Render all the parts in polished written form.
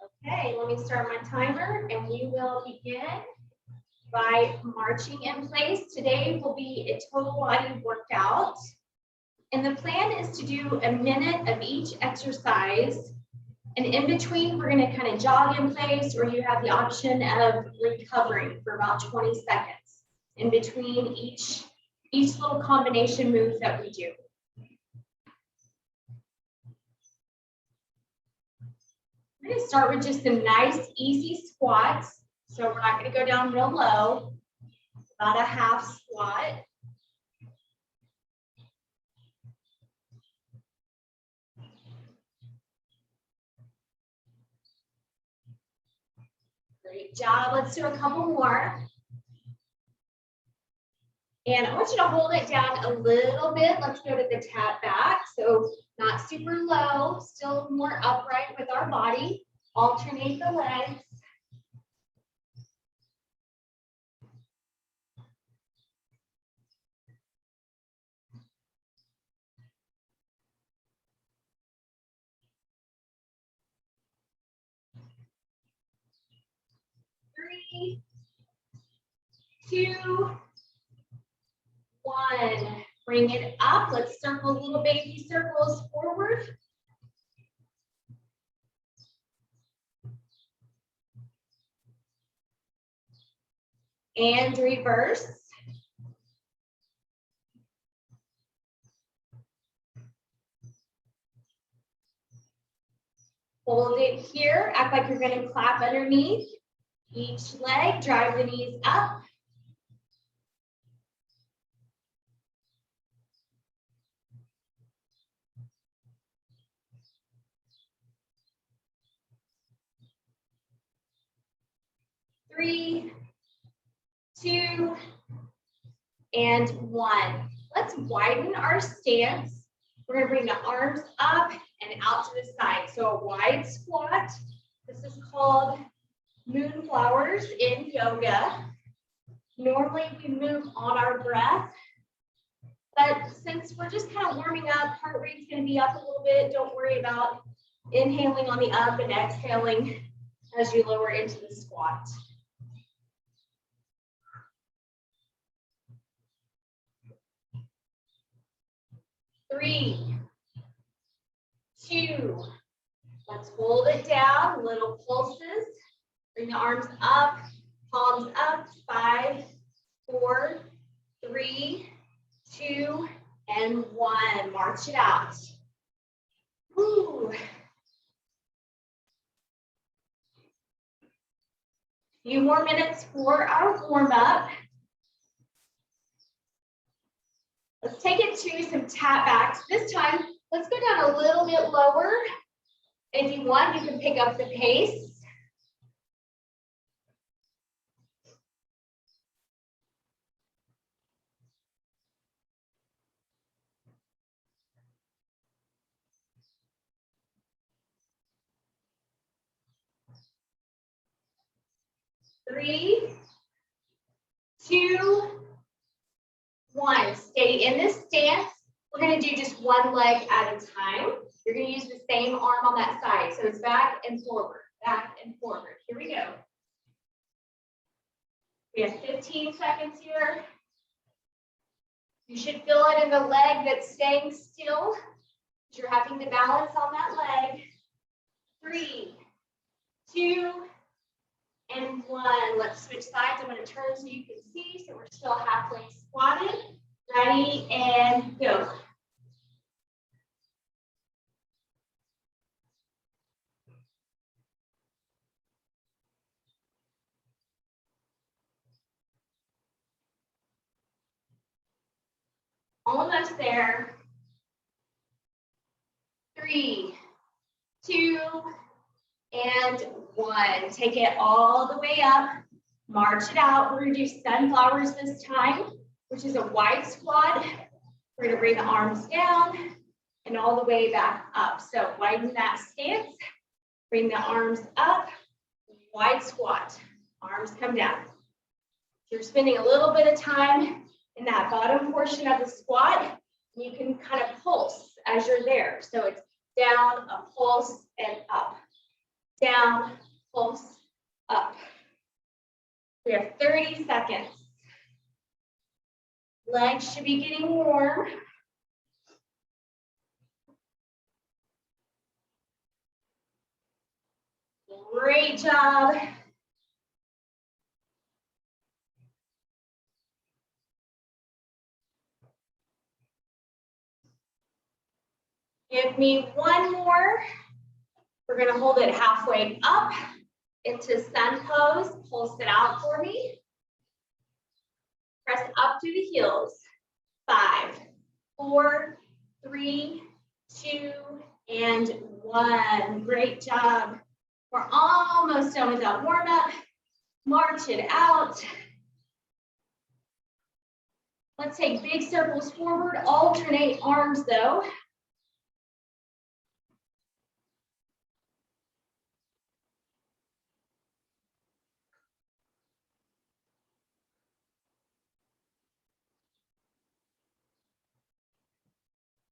Okay, let me start my timer and we will begin by marching in place. Today will be a total body workout. And the plan is to do a minute of each exercise. And in between, we're gonna kind of jog in place, or you have the option of recovering for about 20 seconds in between each little combination move that we do. We're going to start with just some nice, easy squats. So we're not going to go down real low, about a half squat. Great job. Let's do a couple more. And I want you to hold it down a little bit. Let's go to the tap back. So not super low, still more upright with our body. Alternate the legs. Three, two, one. Bring it up. Let's circle little baby circles forward. And reverse. Hold it here. Act like you're going to clap underneath each leg. Drive the knees up. Three, two, and one. Let's widen our stance. We're going to bring the arms up and out to the side. So a wide squat. This is called moonflowers in yoga. Normally we move on our breath, but since we're just kind of warming up, heart rate's going to be up a little bit. Don't worry about inhaling on the up and exhaling as you lower into the squat. Three, two, let's hold it down, little pulses. Bring the arms up, palms up, 5, 4, 3, 2, and 1. March it out. Woo. Few more minutes for our warm up. Let's take it to some tap backs. This time, let's go down a little bit lower. If you want, you can pick up the pace. Three, two, one. Stay in this stance. We're going to do just one leg at a time. You're going to use the same arm on that side. So it's back and forward, back and forward. Here we go. We have 15 seconds here. You should feel it in the leg that's staying still. You're having the balance on that leg. 3, 2, and 1. Let's switch sides. I'm going to turn so you can see. So we're still halfway squatted. Ready, and go. Almost there. 3, 2, and 1. Take it all the way up. March it out. We're going to do sunflowers this time, which is a wide squat. We're going to bring the arms down and all the way back up. So widen that stance. Bring the arms up. Wide squat. Arms come down. You're spending a little bit of time in that bottom portion of the squat. You can kind of pulse as you're there. So it's down, a pulse, and up. down, pulse, up. We have 30 seconds. Legs should be getting warm. Great job. Give me one more. We're going to hold it halfway up into sun pose. Pulse it out for me. Press up to the heels. 5, 4, 3, 2, and 1. Great job. We're almost done with that warm up. March it out. Let's take big circles forward. Alternate arms though.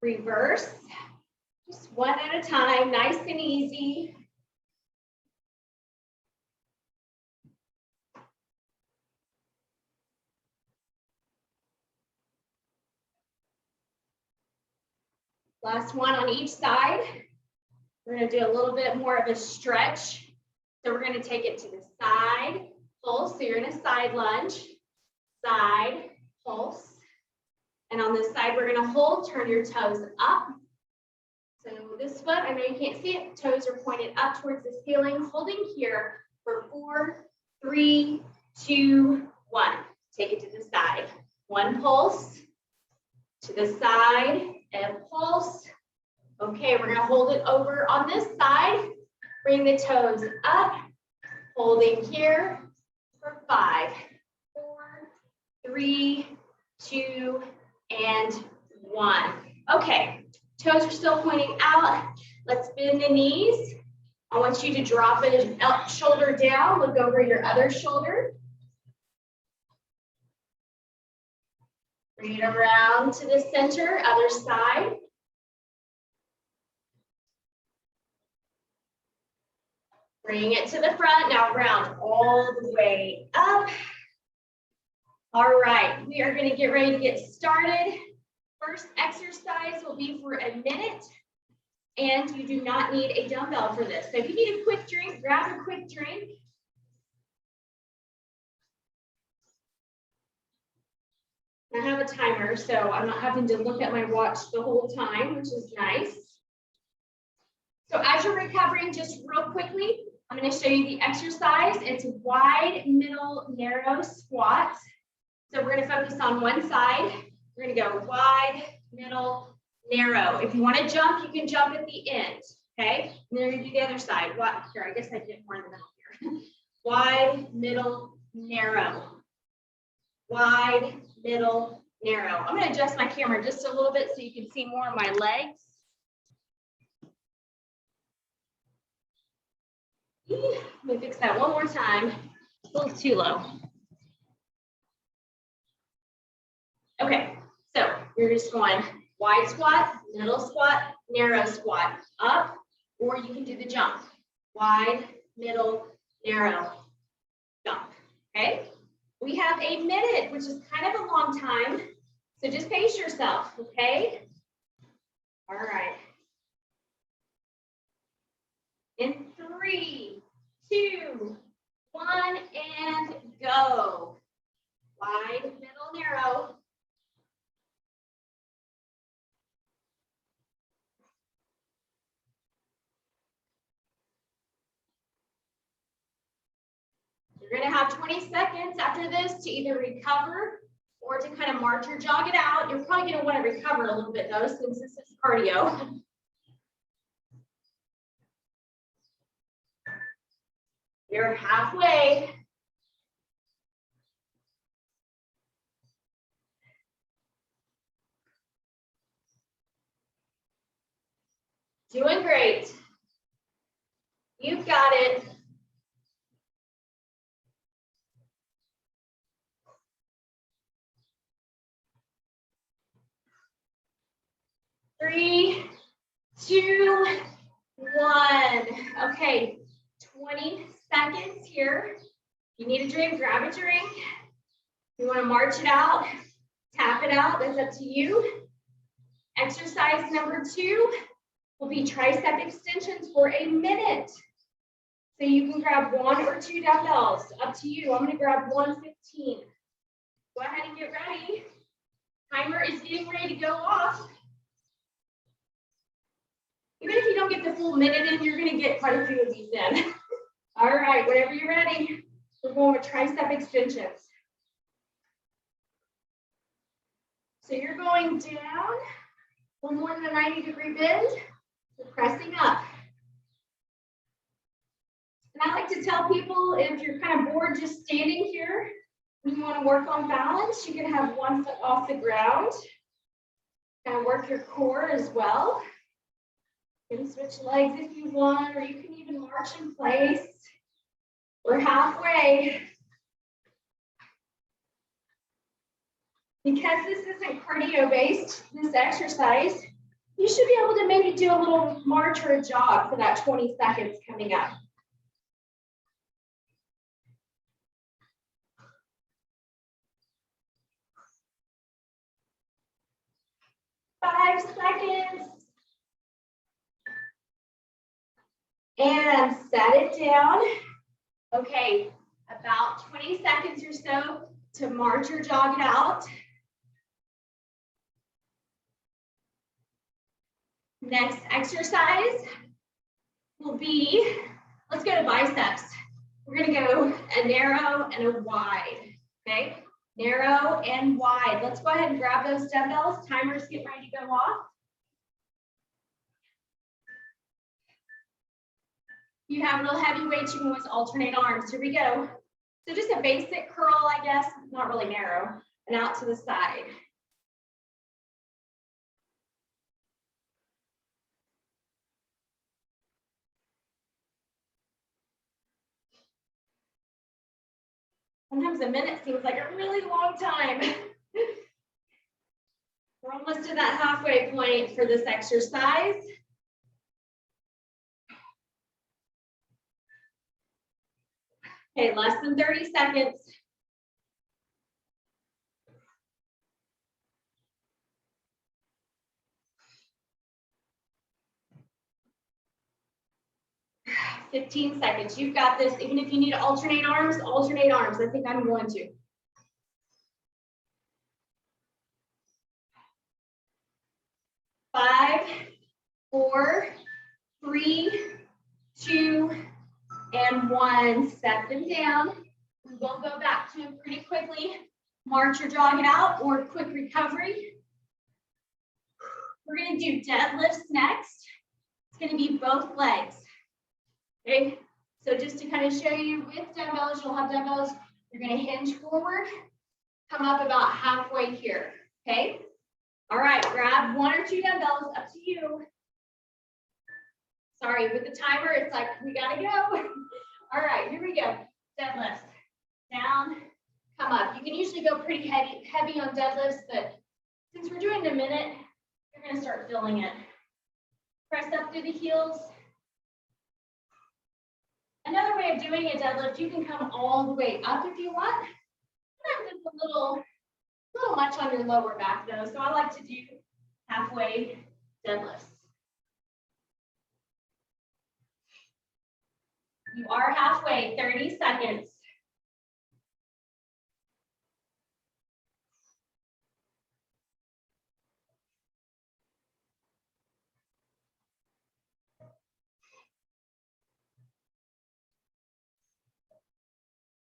Reverse, just one at a time, nice and easy. Last one on each side. We're going to do a little bit more of a stretch. So we're going to take it to the side, pulse. So you're in a side lunge, side, pulse. And on this side, we're going to hold, turn your toes up. So this foot, I know you can't see it, toes are pointed up towards the ceiling, holding here for 4, 3, 2, 1. Take it to the side. One pulse, to the side, and pulse. Okay, we're going to hold it over on this side. Bring the toes up, holding here for 5, 4, 3, 2, and 1. Okay, toes are still pointing out. Let's bend the knees. I want you to drop it shoulder down, look over your other shoulder. Bring it around to the center, other side. Bring it to the front, now round all the way up. All right, we are going to get ready to get started. First exercise will be for a minute, and you do not need a dumbbell for this. So if you need a quick drink, grab a quick drink. I have a timer, so I'm not having to look at my watch the whole time, which is nice. So as you're recovering, just real quickly, I'm going to show you the exercise. It's wide, middle, narrow squat. So we're going to focus on one side. We're going to go wide, middle, narrow. If you want to jump, you can jump at the end, okay? And then we're going to do the other side. Here, I guess I did more in the middle here. Wide, middle, narrow. Wide, middle, narrow. I'm going to adjust my camera just a little bit so you can see more of my legs. Let me fix that one more time. It's a little too low. Okay, so you're just going wide squat, middle squat, narrow squat, up, or you can do the jump. Wide, middle, narrow, jump, okay? We have a minute, which is kind of a long time, so just pace yourself, okay? All right. In 3, 2, 1, and go. Wide, middle, narrow. You're going to have 20 seconds after this to either recover or to kind of march or jog it out. You're probably going to want to recover a little bit though, since this is cardio. You're halfway. Doing great. You've got it. Three, 2, 1. Okay, 20 seconds here. If you need a drink, grab a drink. You want to march it out, tap it out, that's up to you. Exercise number 2 will be tricep extensions for a minute. So you can grab 1 or 2 dumbbells, up to you. I'm going to grab 115. Go ahead and get ready. Timer is getting ready to go off. Even if you don't get the full minute in, you're going to get quite a few of these in. All right, whenever you're ready, we're going with tricep extensions. So you're going down, a little more than a 90-degree bend, so pressing up. And I like to tell people, if you're kind of bored just standing here, and you want to work on balance, you can have one foot off the ground. Kind of work your core as well. You can switch legs if you want, or you can even march in place. We're halfway. Because this isn't cardio-based, this exercise, you should be able to maybe do a little march or a jog for that 20 seconds coming up. Five seconds. And set it down. Okay, about 20 seconds or so to march or jog it out. Next exercise will be, let's go to biceps. We're gonna go a narrow and a wide, okay? Narrow and wide. Let's go ahead and grab those dumbbells. Timers get ready to go off. If you have real heavy weights, you can always alternate arms. Here we go. So just a basic curl, I guess, not really narrow, and out to the side. Sometimes a minute seems like a really long time. We're almost to that halfway point for this exercise. Okay, less than 30 seconds. $15 seconds. You've got this. Even if you need to alternate arms, alternate arms. I think I'm going to. Five, 4, 3, 2, and 1. Set them down. We will go back to them pretty quickly. March or jog it out, or quick recovery. We're going to do deadlifts next. It's going to be both legs. Okay, so just to kind of show you with dumbbells, you'll have dumbbells. You're going to hinge forward, come up about halfway here. Okay, all right, grab 1 or 2 dumbbells, up to you. Sorry, with the timer, it's like we got to go. All right, here we go. Deadlifts. Down, come up. You can usually go pretty heavy on deadlifts, but since we're doing a minute, you're going to start feeling it. Press up through the heels. Another way of doing a deadlift, you can come all the way up if you want. Sometimes it's a little much on your lower back though, so I like to do halfway deadlifts. You are halfway, 30 seconds.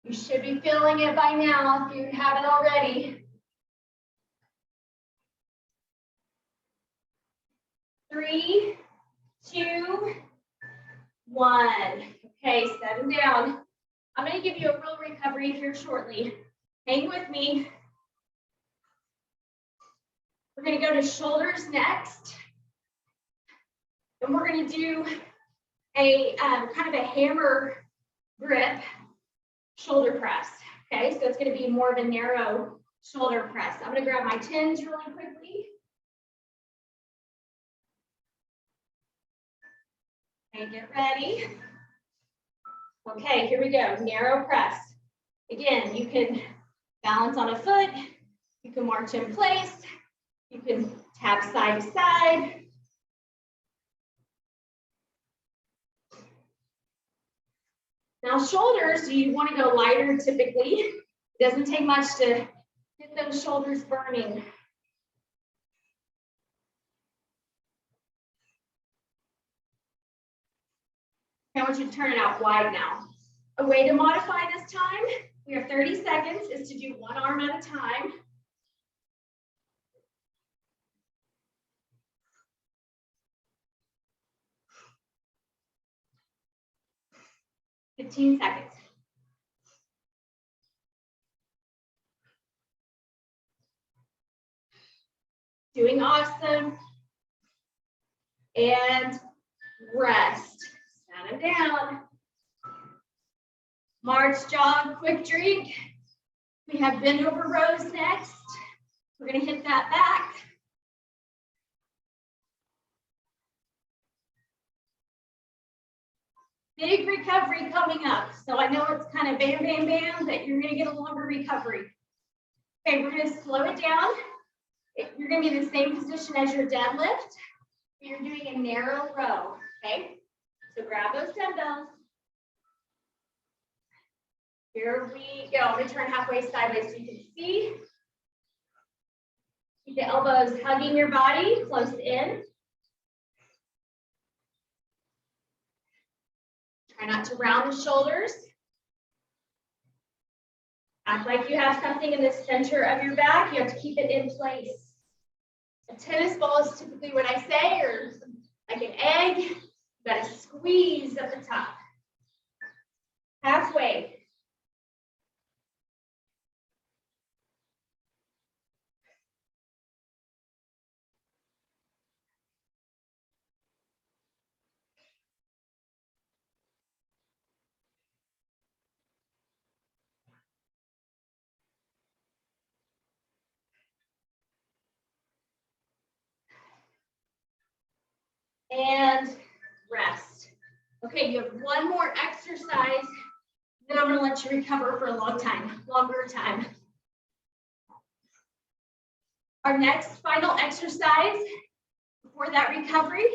You should be feeling it by now if you haven't already. 3, 2, 1. Okay, set them down. I'm going to give you a real recovery here shortly. Hang with me. We're going to go to shoulders next. And we're going to do a kind of a hammer grip shoulder press. Okay, so it's going to be more of a narrow shoulder press. I'm going to grab my tins really quickly. Okay, get ready. Okay, here we go, narrow press. Again, you can balance on a foot, you can march in place, you can tap side to side. Now shoulders, you want to go lighter typically. It doesn't take much to get those shoulders burning. I want you to turn it out wide now. A way to modify this time, we have 30 seconds, is to do one arm at a time. $15 seconds. Doing awesome. And rest. Set them down. March, jog, quick drink. We have bend over rows next. We're going to hit that back. Big recovery coming up. So I know it's kind of bam, bam, bam, but you're going to get a longer recovery. Okay, we're going to slow it down. You're going to be in the same position as your deadlift. You're doing a narrow row, okay? So grab those dumbbells. Here we go. I'm going to turn halfway sideways so you can see. Keep the elbows hugging your body, close in. Try not to round the shoulders. Act like you have something in the center of your back. You have to keep it in place. A tennis ball is typically what I say, or like an egg. You got to squeeze at the top. Halfway. And rest. Okay, you have one more exercise, then I'm going to let you recover for a longer time. Our next final exercise before that recovery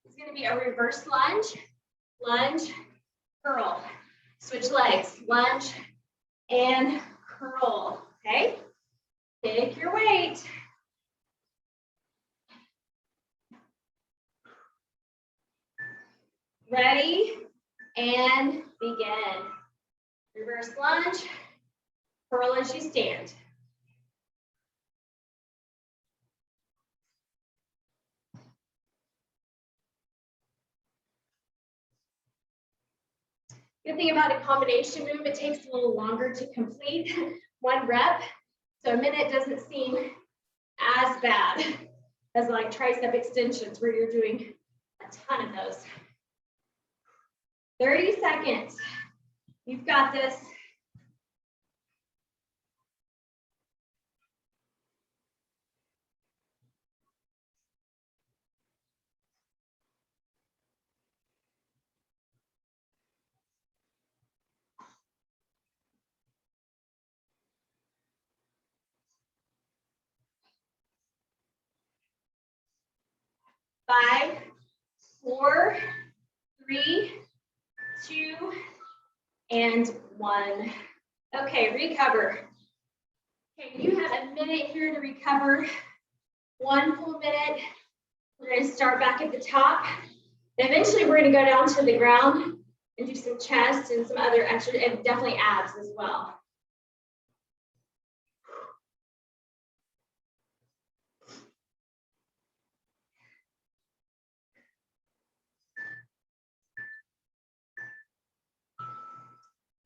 is going to be a reverse lunge, lunge, curl. Switch legs, lunge, and curl, okay? Pick your weight. Ready, and begin. Reverse lunge, curl as you stand. Good thing about a combination move, it takes a little longer to complete one rep. So a minute doesn't seem as bad as like tricep extensions where you're doing a ton of those. 30 seconds. You've got this. Five, 4, 3, 2, and 1. Okay, recover. Okay, you have a minute here to recover. 1 full minute. We're going to start back at the top. And eventually we're going to go down to the ground and do some chest and some other exercises, and definitely abs as well.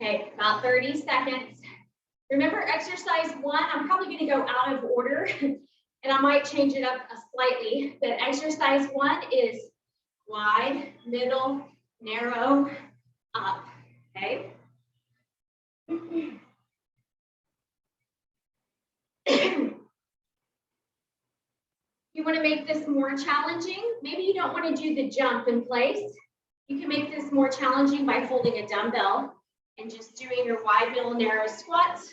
Okay, about 30 seconds. Remember exercise 1, I'm probably going to go out of order and I might change it up slightly, but exercise 1 is wide, middle, narrow, up, okay? You want to make this more challenging. Maybe you don't want to do the jump in place. You can make this more challenging by holding a dumbbell and just doing your wide, middle, narrow squats,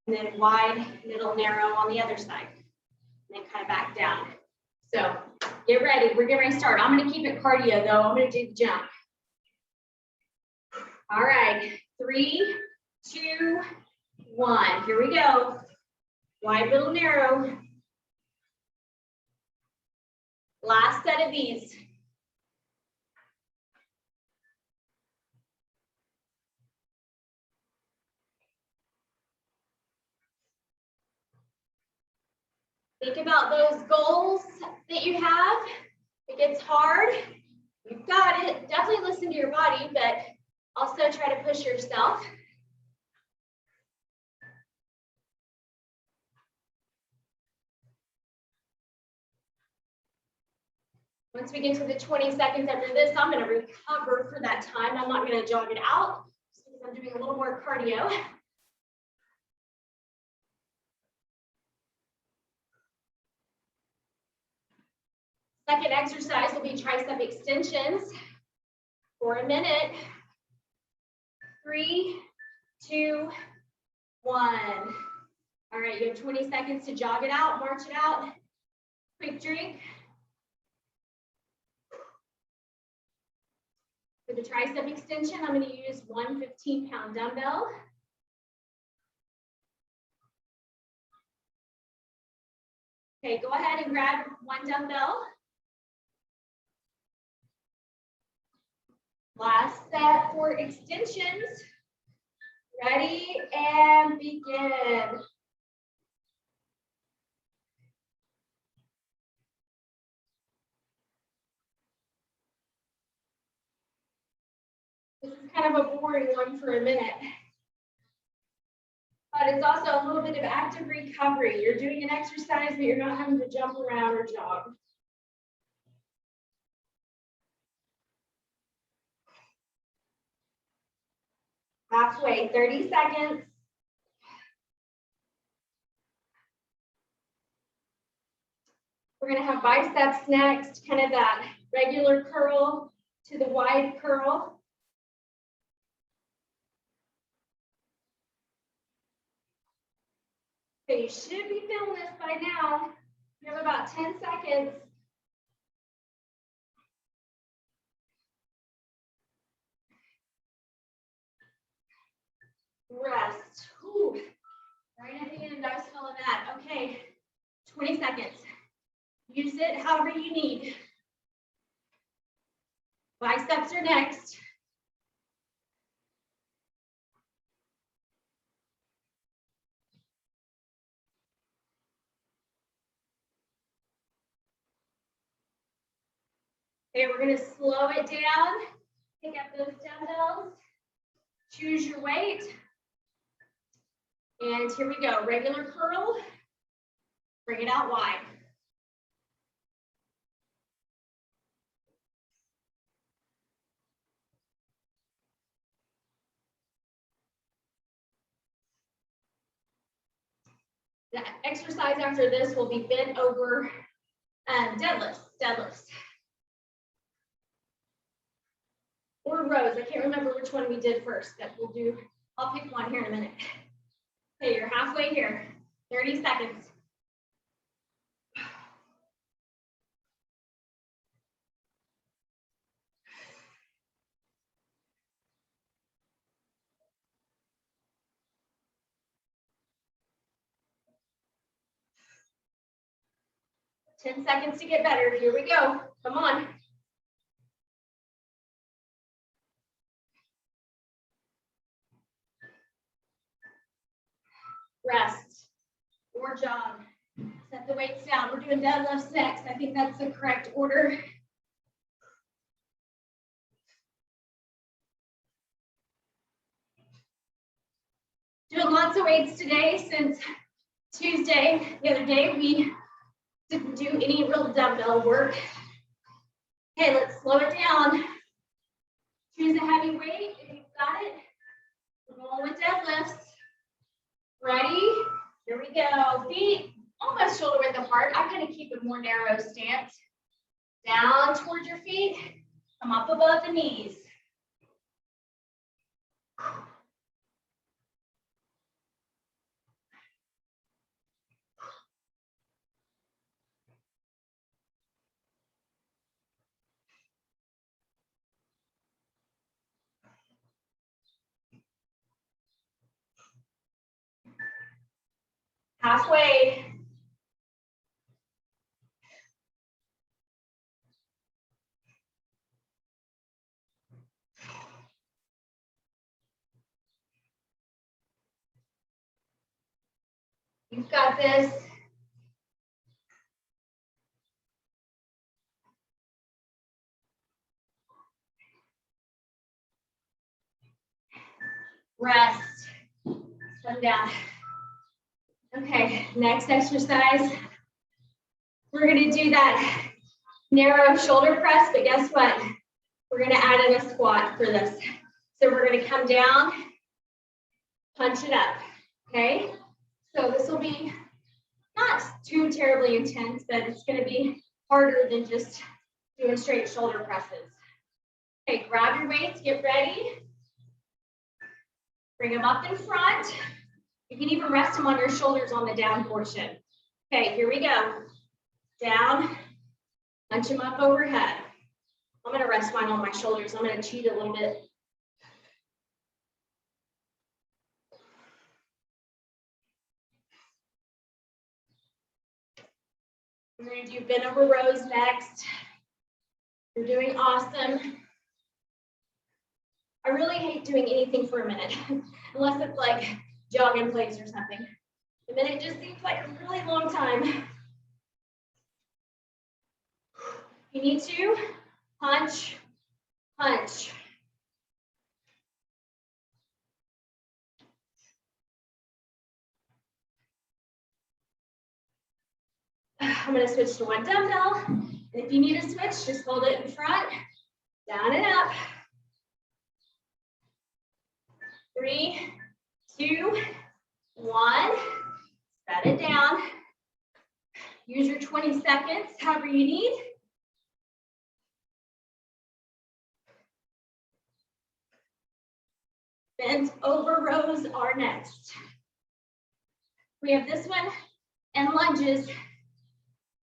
and then wide, middle, narrow on the other side. And then kind of back down. So get ready. We're getting ready to start. I'm going to keep it cardio, though. I'm going to do the jump. All right. 3, 2, 1. Here we go. Wide, middle, narrow. Last set of these. Think about those goals that you have. It gets hard. You've got it. Definitely listen to your body, but also try to push yourself. Once we get to the 20 seconds after this, I'm going to recover for that time. I'm not going to jog it out just because I'm doing a little more cardio. Second exercise will be tricep extensions for a minute. 3, 2, 1. All right, you have 20 seconds to jog it out, march it out. Quick drink. For the tricep extension, I'm going to use one 15-pound dumbbell. Okay, go ahead and grab one dumbbell. Last set for extensions. Ready and begin. This is kind of a boring one for a minute. But it's also a little bit of active recovery. You're doing an exercise, but you're not having to jump around or jog. Halfway, 30 seconds. We're going to have biceps next, kind of that regular curl to the wide curl. Okay, you should be feeling this by now. You have about 10 seconds. Rest. Whew. Right at the end, I was feeling that. Okay, 20 seconds. Use it however you need. Biceps are next. Okay, we're going to slow it down. Pick up those dumbbells. Choose your weight. And here we go. Regular curl. Bring it out wide. The exercise after this will be bent over deadlifts. Or rows. I can't remember which one we did first. That we'll do. I'll pick one here in a minute. Okay, you're halfway here. 30 seconds. Ten seconds to get better. Here we go. Come on. Rest or jog. Set the weights down. We're doing deadlifts next. I think that's the correct order. Doing lots of weights today since Tuesday. The other day we didn't do any real dumbbell work. Okay, let's slow it down. Choose a heavy weight if you've got it. We're going with deadlifts. Ready? Here we go. Feet almost shoulder width apart. I kind of keep a more narrow stance. Down towards your feet. Come up above the knees. Halfway. You've got this. Rest. Come down. Okay, next exercise. We're going to do that narrow shoulder press, but guess what? We're going to add in a squat for this. So we're going to come down, punch it up. Okay? So this will be not too terribly intense, but it's going to be harder than just doing straight shoulder presses. Okay, grab your weights, get ready. Bring them up in front. You can even rest them on your shoulders on the down portion. Okay, here we go. Down, punch them up overhead. I'm going to rest mine on my shoulders. I'm going to cheat a little bit. We're going to do bent over rows next. You're doing awesome. I really hate doing anything for a minute, unless it's like jog in place or something. A minute just seems like a really long time. You need to punch, punch. I'm going to switch to one dumbbell. And if you need to switch, just hold it in front, down and up. 3, 2, 1. Set it down. Use your 20 seconds, however you need. Bent over rows are next. We have this one and lunges.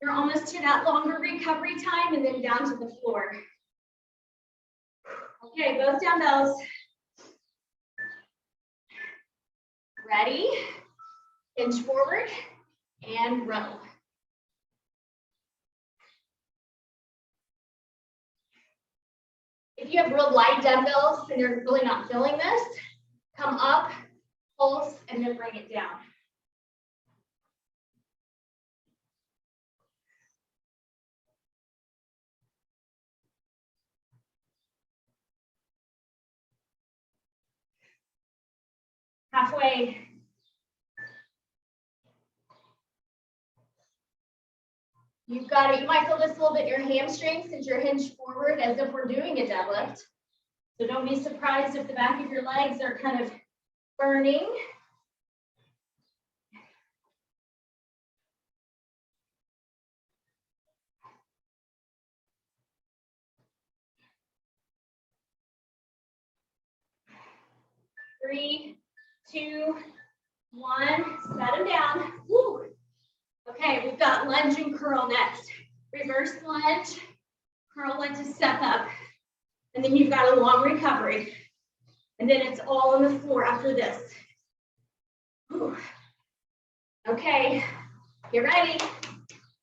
You're almost to that longer recovery time and then down to the floor. Okay, both dumbbells. Ready? Hinge forward and row. If you have real light dumbbells and you're really not feeling this, come up, pulse, and then bring it down. Halfway. You've got it. You might feel this a little bit in your hamstrings since you're hinged forward as if we're doing a deadlift. So don't be surprised if the back of your legs are kind of burning. Three, 2, 1. Set them down. Woo. Okay, we've got lunge and curl next. Reverse lunge, curl like to step up. And then you've got a long recovery. And then it's all on the floor after this. Whew. Okay, get ready.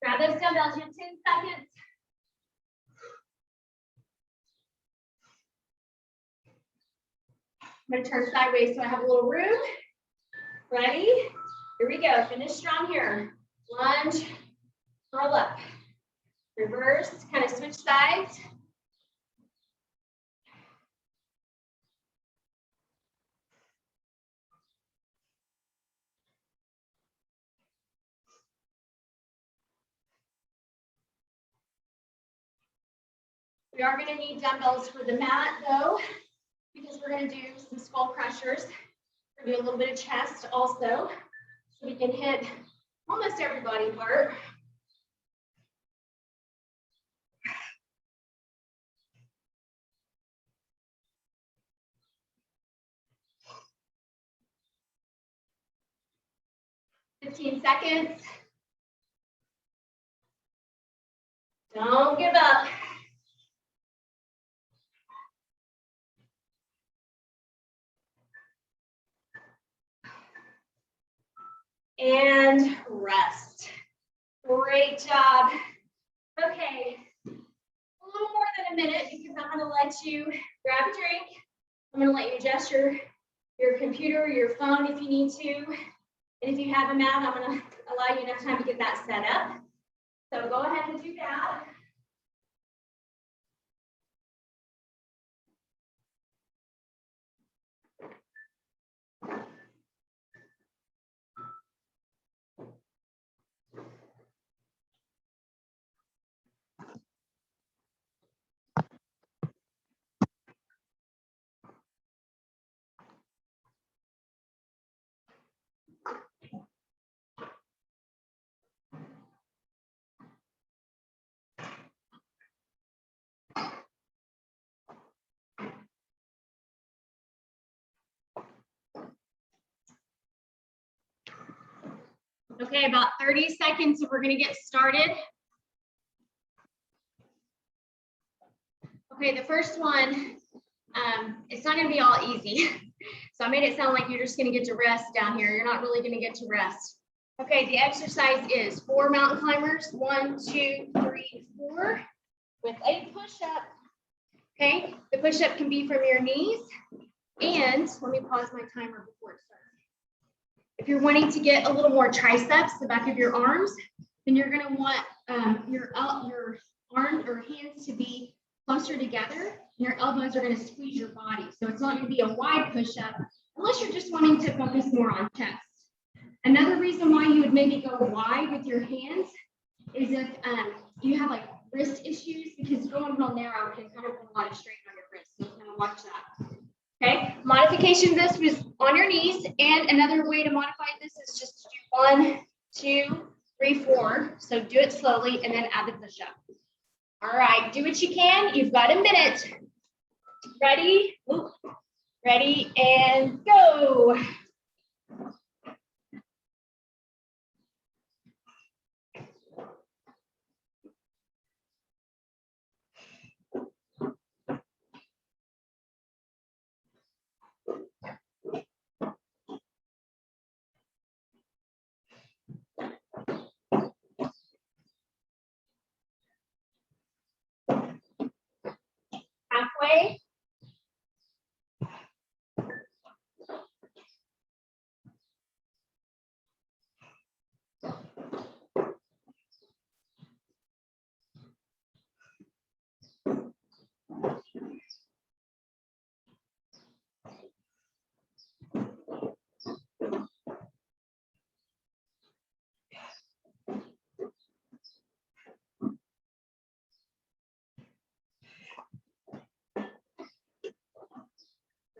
Grab those dumbbells, you have 10 seconds. I'm gonna turn sideways so I have a little room. Ready? Here we go, finish strong here. Lunge, curl up. Reverse, kind of switch sides. We are going to need dumbbells for the mat though, because we're going to do some skull crushers. We're going to do a little bit of chest also, so we can hit almost every body part. 15 seconds. Don't give up. And rest. Great job. Okay, a little more than a minute because I'm going to let you grab a drink. I'm going to let you adjust your computer or your phone if you need to. And if you have a mat, I'm going to allow you enough time to get that set up. So go ahead and do that. Okay, about 30 seconds and we're going to get started. Okay, the first one, it's not going to be all easy. So I made it sound like you're just going to get to rest down here. You're not really going to get to rest. Okay, the exercise is 4 mountain climbers, 1, 2, 3, 4, with a push-up. Okay, the push-up can be from your knees. And let me pause my timer before it starts. If you're wanting to get a little more triceps, the back of your arms, then you're going to want your arms or hands to be closer together. Your elbows are going to squeeze your body. So it's not going to be a wide push-up unless you're just wanting to focus more on chest. Another reason why you would maybe go wide with your hands is if you have like wrist issues, because going real narrow can kind of put a lot of strain on your wrist. So kind of watch that. Okay, modification of this was on your knees, and another way to modify this is just to do 1, 2, 3, 4. So do it slowly and then add the push-up. All right, do what you can. You've got a minute. Ready? Ooh. Ready and go. Halfway.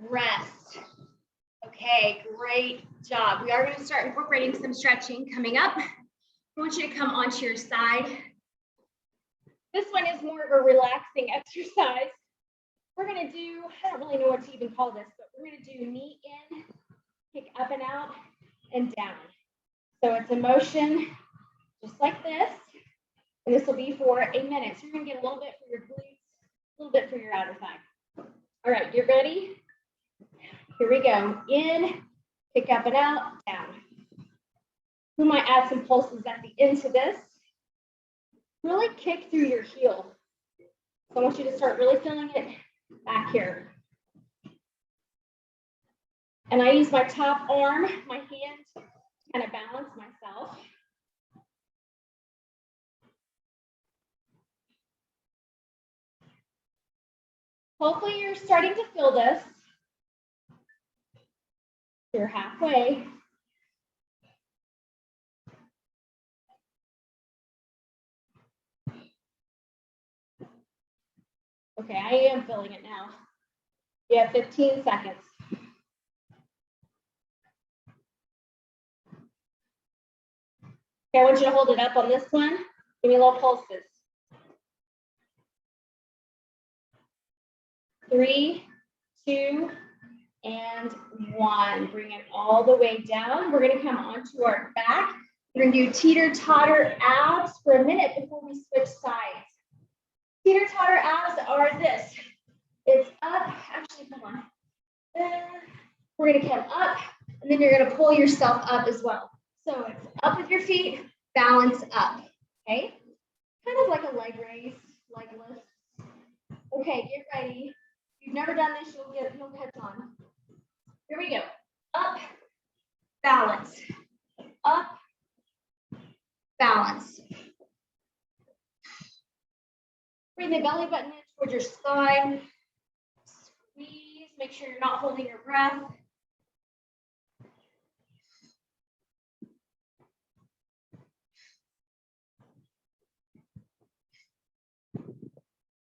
Rest. Okay, great job. We are going to start incorporating some stretching coming up. I want you to come onto your side. This one is more of a relaxing exercise. We're going to do, I don't really know what to even call this, but we're going to do knee in, kick up and out, and down. So it's a motion just like this, and this will be for a minute. So you're going to get a little bit for your glutes, a little bit for your outer thigh. All right, you ready? Here we go. In, kick up and out, down. We might add some pulses at the end to this. Really kick through your heel. So I want you to start really feeling it back here. And I use my top arm, my hand, to kind of balance myself. Hopefully you're starting to feel this. You're halfway. Okay, I am feeling it now. You have 15 seconds. Okay, I want you to hold it up on this one. Give me little pulses. 3, 2, and 1. Bring it all the way down. We're gonna come onto our back. We're gonna do teeter-totter abs for a minute before we switch sides. Teeter-totter abs are this. It's up, actually, come on. We're gonna come up, and then you're gonna pull yourself up as well. So it's up with your feet, balance up, okay? Kind of like a leg raise, leg lift. Okay, get ready. If you've never done this, you'll catch on. Here we go. Up, balance. Up, balance. Bring the belly button in towards your spine. Squeeze, make sure you're not holding your breath.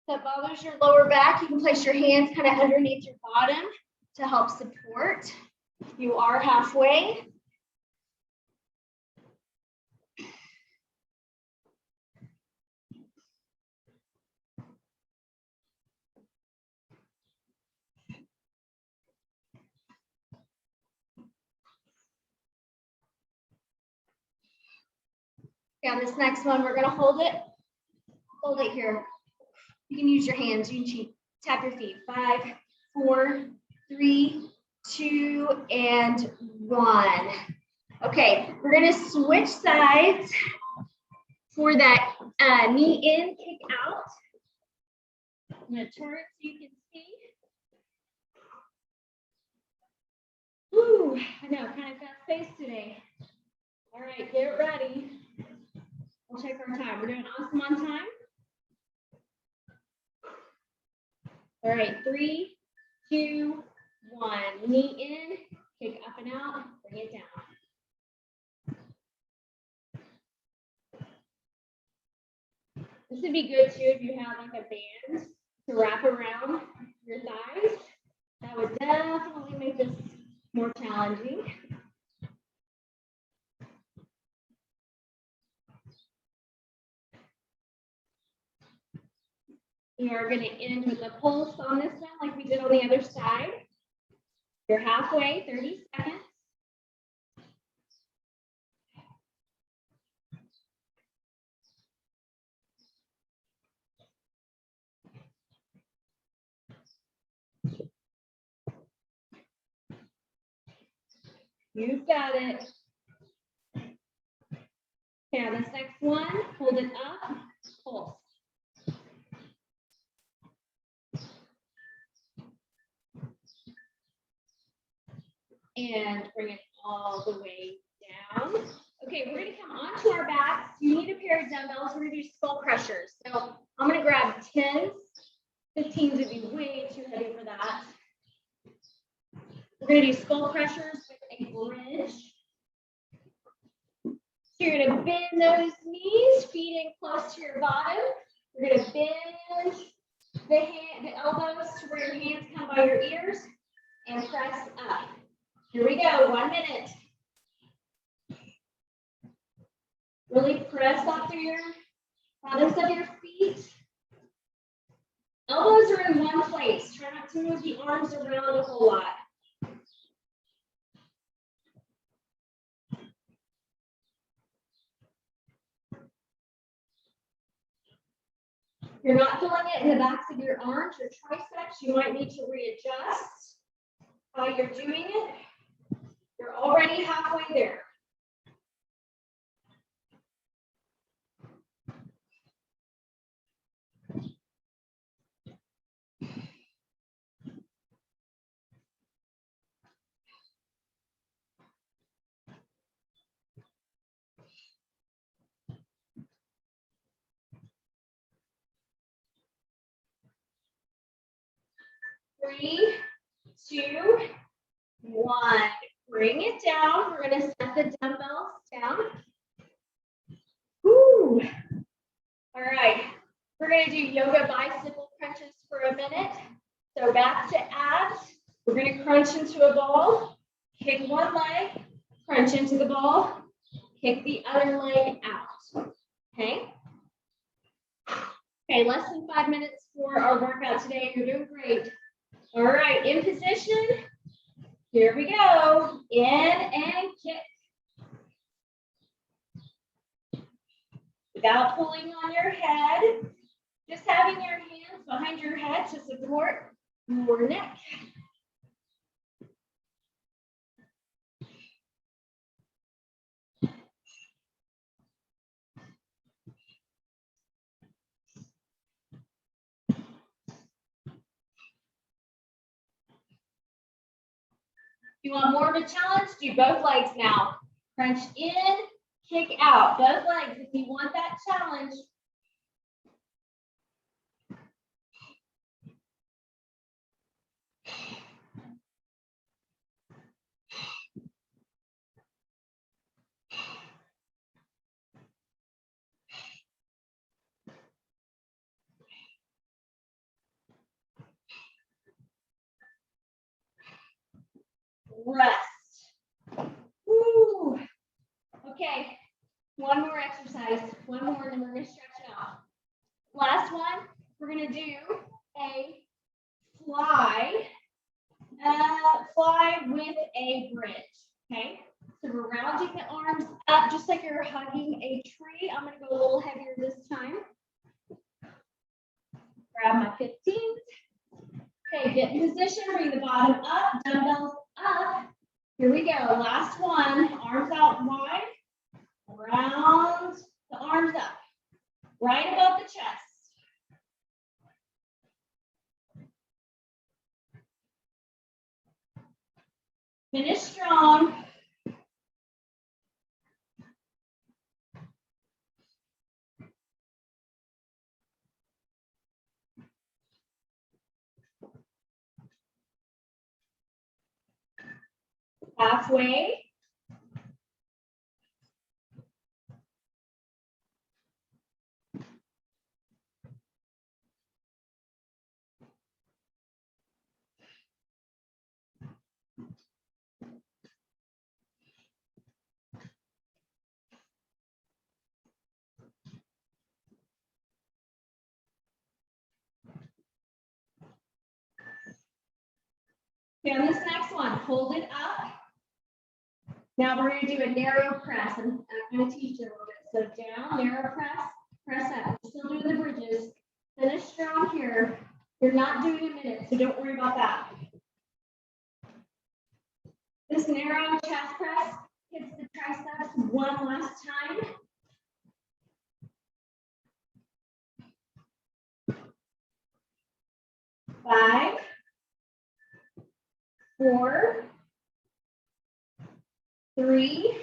If that bothers your lower back, you can place your hands kind of underneath your bottom to help support. You are halfway. Yeah, this next one, we're gonna hold it here. You can use your hands, you can tap your feet. 5, 4, 3, 2, and 1. Okay, we're gonna switch sides for that knee in, kick out. I'm gonna turn it so you can see. Woo, I know, kind of fast paced today. All right, get ready. We'll check our time. We're doing awesome on time. All right, 3, 2, 1. Knee in, kick up and out, bring it down. This would be good too if you have like a band to wrap around your thighs. That would definitely make this more challenging. We are going to end with a pulse on this one like we did on the other side. You're halfway, 30 seconds. You've got it. Okay, on this next one, hold it up, pulse. And bring it all the way down. Okay, we're gonna come onto our backs. You need a pair of dumbbells. We're gonna do skull crushers. So I'm gonna grab 10s. 15s would be way too heavy for that. We're gonna do skull crushers with a bridge. So you're gonna bend those knees, feet in close to your bottom. You're gonna bend the elbows to where your hands come by your ears and press up. Here we go, 1 minute. Really press up through your bottoms of your feet. Elbows are in one place. Try not to move the arms around a whole lot. If you're not feeling it in the backs of your arms or triceps, you might need to readjust how you're doing it. You're already halfway there. Three, 2, 1. Bring it down. We're going to set the dumbbells down. Woo. All right. We're going to do yoga bicycle crunches for a minute. So back to abs. We're going to crunch into a ball. Kick one leg. Crunch into the ball. Kick the other leg out. Okay. Okay, less than 5 minutes for our workout today. You're doing great. All right, in position, Here we go. In and kick. Without pulling on your head, just having your hands behind your head to support your neck. If you want more of a challenge, do both legs now. Crunch in, kick out. Both legs if you want that challenge. Rest. Woo. Okay, one more exercise. One more, and then we're going to stretch it out. Last one, we're going to do a fly with a bridge. Okay, so we're rounding the arms up just like you're hugging a tree. I'm going to go a little heavier this time. Grab my 15s. Okay, get in position, bring the bottom up, dumbbells up. Here we go, last one, arms out wide, round the arms up, right above the chest. Finish strong. Halfway. Okay, on this next one, hold it up. Now we're going to do a narrow press. I'm going to teach you a little bit. So down, narrow press, press up. We're still doing the bridges. Finish strong here. You're not doing a minute, so don't worry about that. This narrow chest press hits the triceps one last time. Five, 4, 3,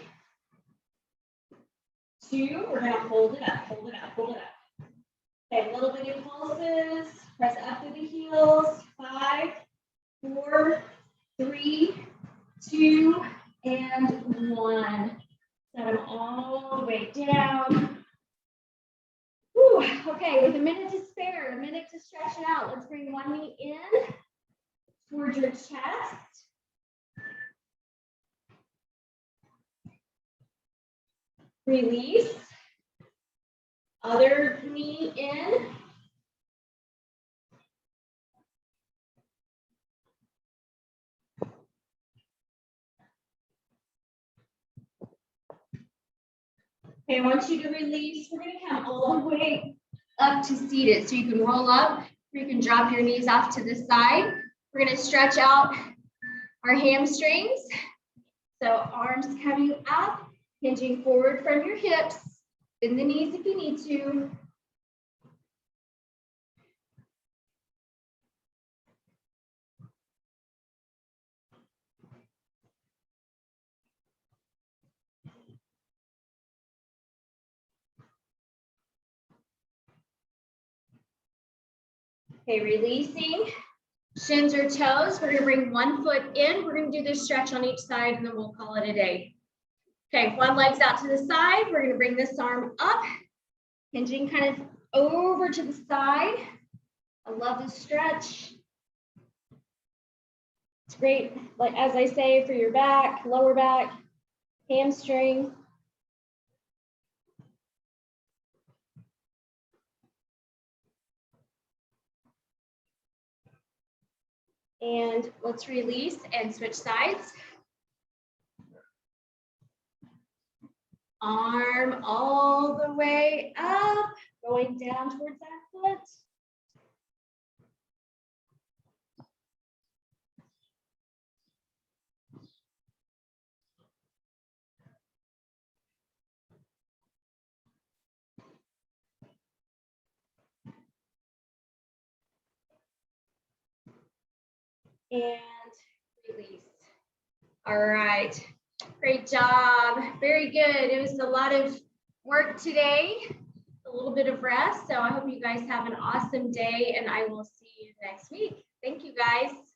2. We're going to hold it up, hold it up, hold it up. Okay, a little bit of pulses. Press up through the heels. 5, 4, 3, 2, and 1. Set them all the way down. Whew. Okay, with a minute to spare, a minute to stretch it out. Let's bring one knee in towards your chest. Release. Other knee in. Okay, I want you to release. We're going to come all the way up to seated. So you can roll up, or you can drop your knees off to the side. We're going to stretch out our hamstrings. So arms coming up, hinging forward from your hips. Bend the knees if you need to. Okay, releasing. Shins or toes. We're going to bring one foot in. We're going to do this stretch on each side, and then we'll call it a day. Okay, one leg's out to the side. We're going to bring this arm up, hinging kind of over to the side. I love this stretch. It's great, like as I say, for your back, lower back, hamstring. And let's release and switch sides. Arm all the way up, going down towards that foot. And release. All right, great job, very good. It was a lot of work today, a little bit of rest. So I hope you guys have an awesome day and I will see you next week. Thank you guys.